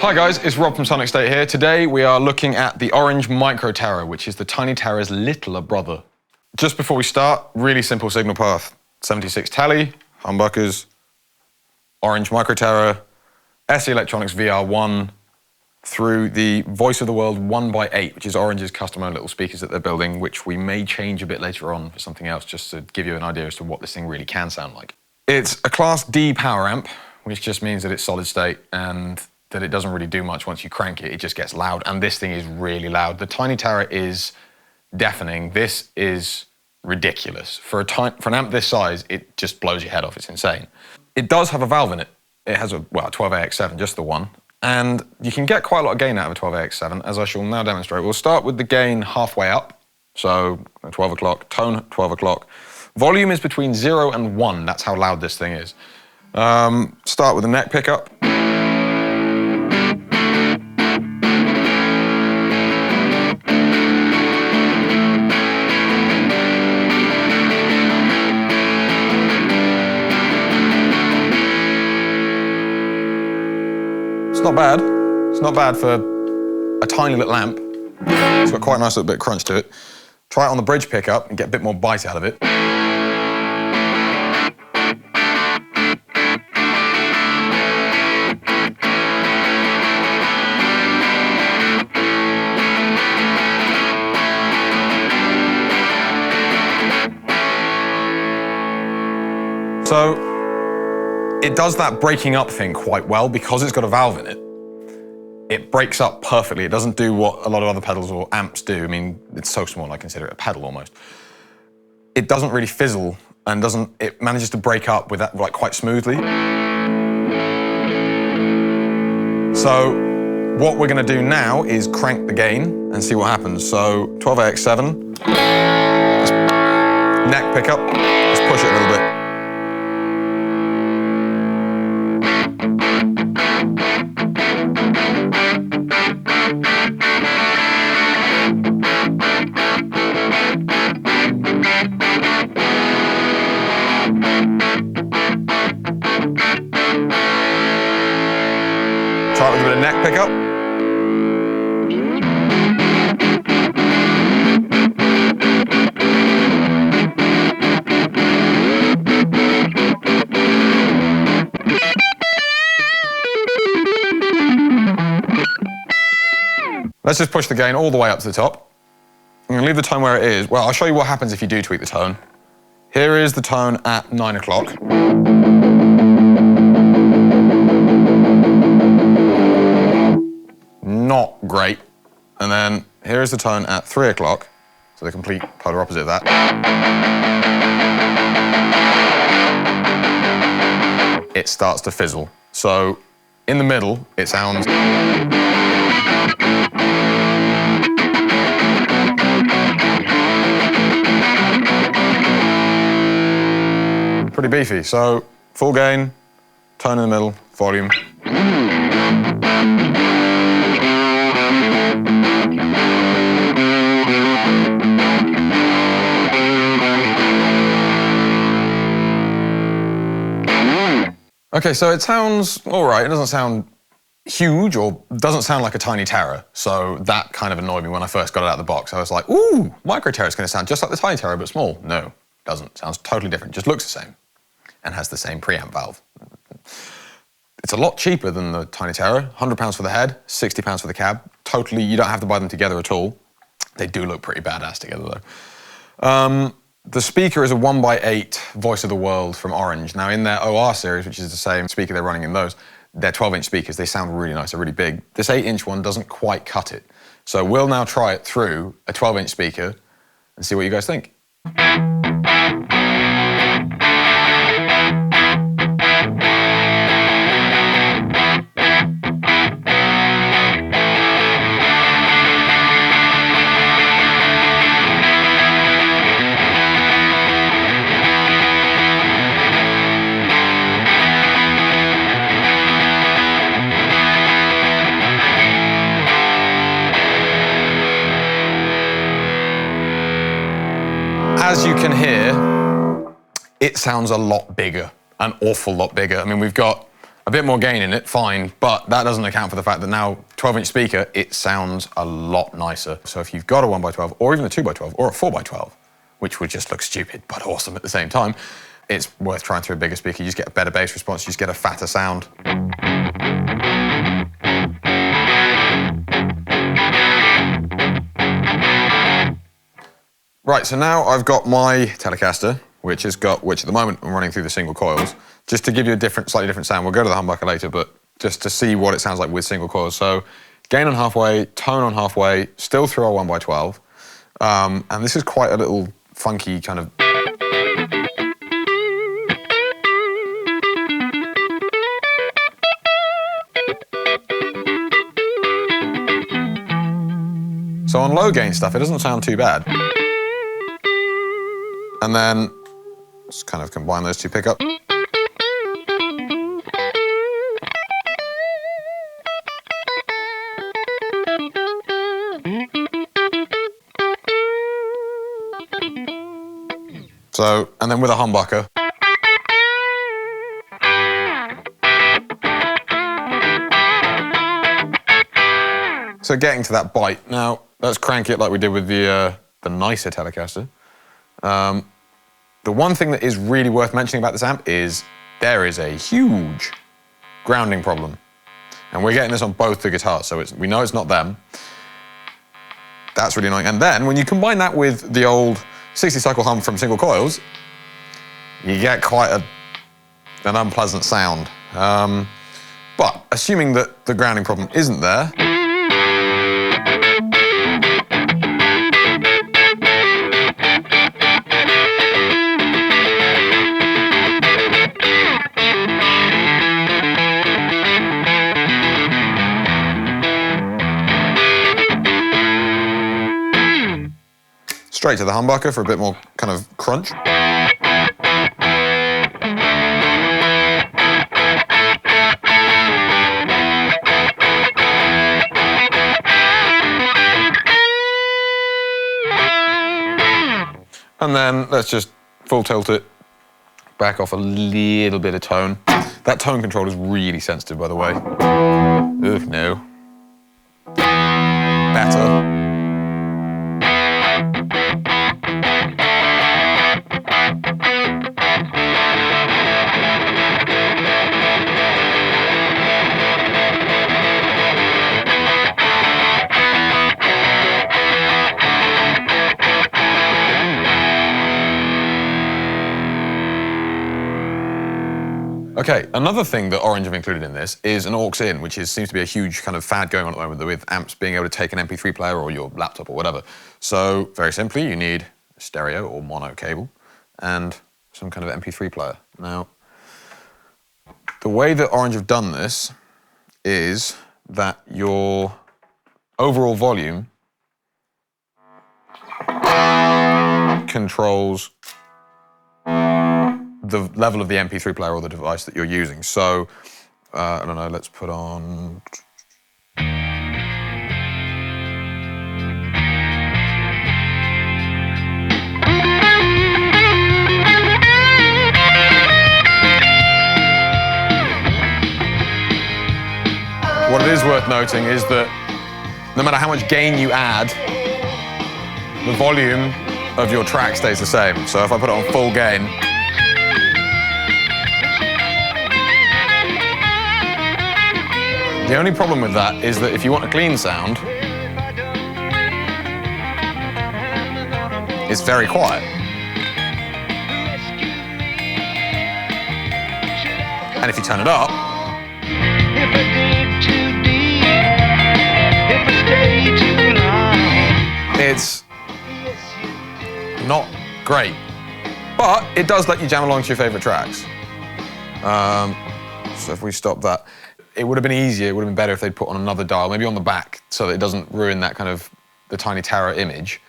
Hi guys, it's Rob from SonicState here. Today we are looking at the Orange MicroTerror, which is the TinyTerror's littler brother. Just before we start, really simple signal path. 76 tally, humbuckers, Orange MicroTerror, SE Electronics VR1 through the Voice of the World 1x8, which is Orange's custom-owned little speakers that they're building, which we may change a bit later on for something else, just to give you an idea as to what this thing really can sound like. It's a Class D power amp, which just means that it's solid state and that it doesn't really do much once you crank it. It just gets loud, and this thing is really loud. The TinyTerror is deafening. This is ridiculous. For an amp this size, it just blows your head off. It's insane. It does have a valve in it. It has a 12AX7, just the one, and you can get quite a lot of gain out of a 12AX7, as I shall now demonstrate. We'll start with the gain halfway up, so 12 o'clock, tone 12 o'clock. Volume is between 0 and 1. That's how loud this thing is. Start with the neck pickup. It's not bad. It's not bad for a tiny little amp. It's got quite a nice little bit of crunch to it. Try it on the bridge pickup and get a bit more bite out of it. So, it does that breaking up thing quite well because it's got a valve in it. It breaks up perfectly. It doesn't do what a lot of other pedals or amps do. I mean, it's so small I consider it a pedal almost. It doesn't really fizzle and it manages to break up with that like quite smoothly. So what we're gonna do now is crank the gain and see what happens. So 12AX7, neck pickup, let's push it a little bit. Try it with a bit of neck pickup. Let's just push the gain all the way up to the top. I'm going to leave the tone where it is. Well, I'll show you what happens if you do tweak the tone. Here is the tone at 9 o'clock. Not great. And then here is the tone at 3 o'clock, so the complete polar opposite of that. It starts to fizzle. So in the middle, it sounds pretty beefy. So full gain, tone in the middle, volume. Okay, so it sounds all right. It doesn't sound huge or doesn't sound like a TinyTerror. So that kind of annoyed me when I first got it out of the box. I was like, ooh, MicroTerror is going to sound just like the TinyTerror, but small. No, doesn't. Sounds totally different. Just looks the same and has the same preamp valve. It's a lot cheaper than the TinyTerror. £100 for the head, £60 for the cab. Totally, you don't have to buy them together at all. They do look pretty badass together though. The speaker is a 1x8 Voice of the World from Orange. Now in their OR series, which is the same speaker they're running in those, they're 12-inch speakers. They sound really nice, they're really big. This 8-inch one doesn't quite cut it. So we'll now try it through a 12-inch speaker and see what you guys think. as you can hear, it sounds a lot bigger, an awful lot bigger. I mean, we've got a bit more gain in it, fine, but that doesn't account for the fact that now 12-inch speaker, it sounds a lot nicer. So if you've got a 1x12 or even a 2x12 or a 4x12, which would just look stupid but awesome at the same time, it's worth trying through a bigger speaker. You just get a better bass response, you just get a fatter sound. Right, so now I've got my Telecaster, which at the moment I'm running through the single coils, just to give you a slightly different sound. We'll go to the humbucker later, but just to see what it sounds like with single coils. So gain on halfway, tone on halfway, still through our 1x12. And this is quite a little funky kind of... So on low gain stuff, it doesn't sound too bad. And then just kind of combine those two pickups. So, and then with a humbucker. So getting to that bite. Now, let's crank it like we did with the nicer Telecaster. The one thing that is really worth mentioning about this amp is there is a huge grounding problem. And we're getting this on both the guitars, so we know it's not them. That's really annoying. And then when you combine that with the old 60-cycle hum from single coils, you get quite an unpleasant sound. But assuming that the grounding problem isn't there, straight to the humbucker for a bit more kind of crunch. And then let's just full tilt it, back off a little bit of tone. That tone control is really sensitive, by the way. Ugh, no. Better. Okay, another thing that Orange have included in this is an aux in, which seems to be a huge kind of fad going on at the moment with amps being able to take an MP3 player or your laptop or whatever. So very simply, you need a stereo or mono cable and some kind of MP3 player. Now, the way that Orange have done this is that your overall volume controls the level of the MP3 player or the device that you're using. So, I don't know, let's put on... What it is worth noting is that no matter how much gain you add, the volume of your track stays the same. So if I put it on full gain, the only problem with that is that if you want a clean sound, it's very quiet. And if you turn it up, it's not great. But it does let you jam along to your favorite tracks. So if we stop that, it would have been easier, it would have been better if they'd put on another dial, maybe on the back, so that it doesn't ruin that kind of, the TinyTerror image,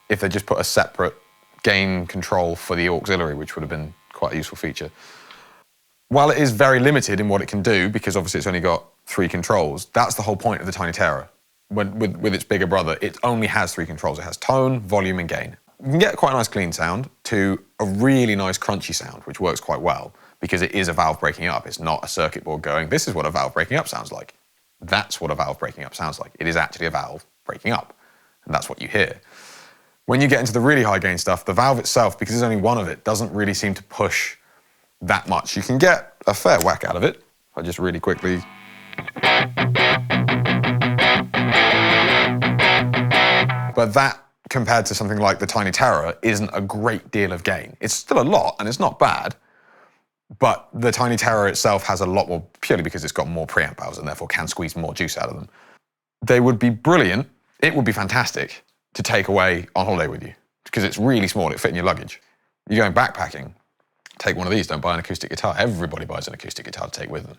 if they just put a separate gain control for the auxiliary, which would have been quite a useful feature. While it is very limited in what it can do, because obviously it's only got 3 controls, that's the whole point of the TinyTerror. With its bigger brother, it only has 3 controls. It has tone, volume, and gain. you can get quite a nice clean sound to a really nice crunchy sound, which works quite well because it is a valve breaking up. It's not a circuit board going, this is what a valve breaking up sounds like. That's what a valve breaking up sounds like. It is actually a valve breaking up, and that's what you hear. When you get into the really high gain stuff, the valve itself, because there's only one of it, doesn't really seem to push that much. You can get a fair whack out of it. I just really quickly. But that, compared to something like the TinyTerror, isn't a great deal of gain. It's still a lot, and it's not bad, but the TinyTerror itself has a lot more, purely because it's got more preamp valves and therefore can squeeze more juice out of them. They would be brilliant, it would be fantastic to take away on holiday with you, because it's really small, it fit in your luggage. You're going backpacking, take one of these, don't buy an acoustic guitar. Everybody buys an acoustic guitar to take with them.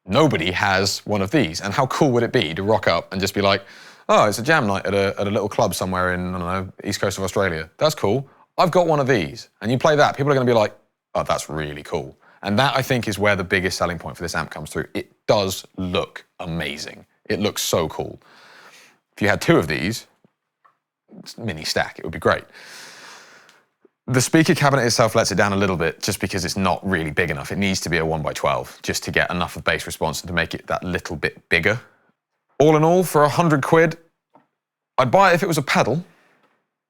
Nobody has one of these, and how cool would it be to rock up and just be like, oh, it's a jam night at a little club somewhere in, I don't know, east coast of Australia. That's cool. I've got one of these. And you play that, people are going to be like, oh, that's really cool. And that, I think, is where the biggest selling point for this amp comes through. It does look amazing. It looks so cool. If you had two of these, mini stack, it would be great. The speaker cabinet itself lets it down a little bit just because it's not really big enough. It needs to be a 1x12 just to get enough of bass response and to make it that little bit bigger. All in all, for 100 quid, I'd buy it if it was a pedal.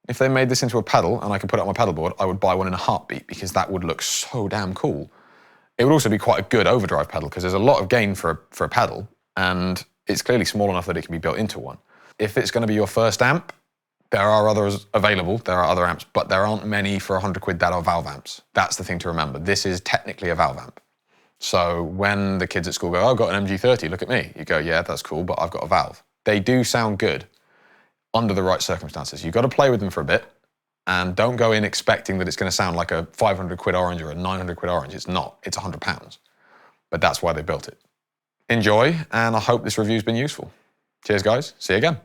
If they made this into a pedal and I could put it on my pedal board, I would buy one in a heartbeat because that would look so damn cool. It would also be quite a good overdrive pedal because there's a lot of gain for a pedal, and it's clearly small enough that it can be built into one. If it's going to be your first amp, there are others available, there are other amps, but there aren't many for 100 quid that are valve amps. That's the thing to remember. This is technically a valve amp. So when the kids at school go, oh, I've got an MG30, look at me. You go, yeah, that's cool, but I've got a valve. They do sound good under the right circumstances. You've got to play with them for a bit, and don't go in expecting that it's going to sound like a 500 quid Orange or a 900 quid Orange. It's not, it's £100. But that's why they built it. Enjoy, and I hope this review's been useful. Cheers, guys. See you again.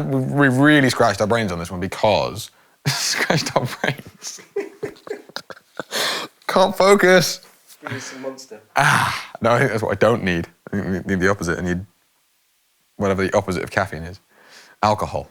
We really scratched our brains on this one because scratched our brains. Can't focus. Give me some Monster. No, I think that's what I don't need. I think we need the opposite, and whatever the opposite of caffeine is, alcohol.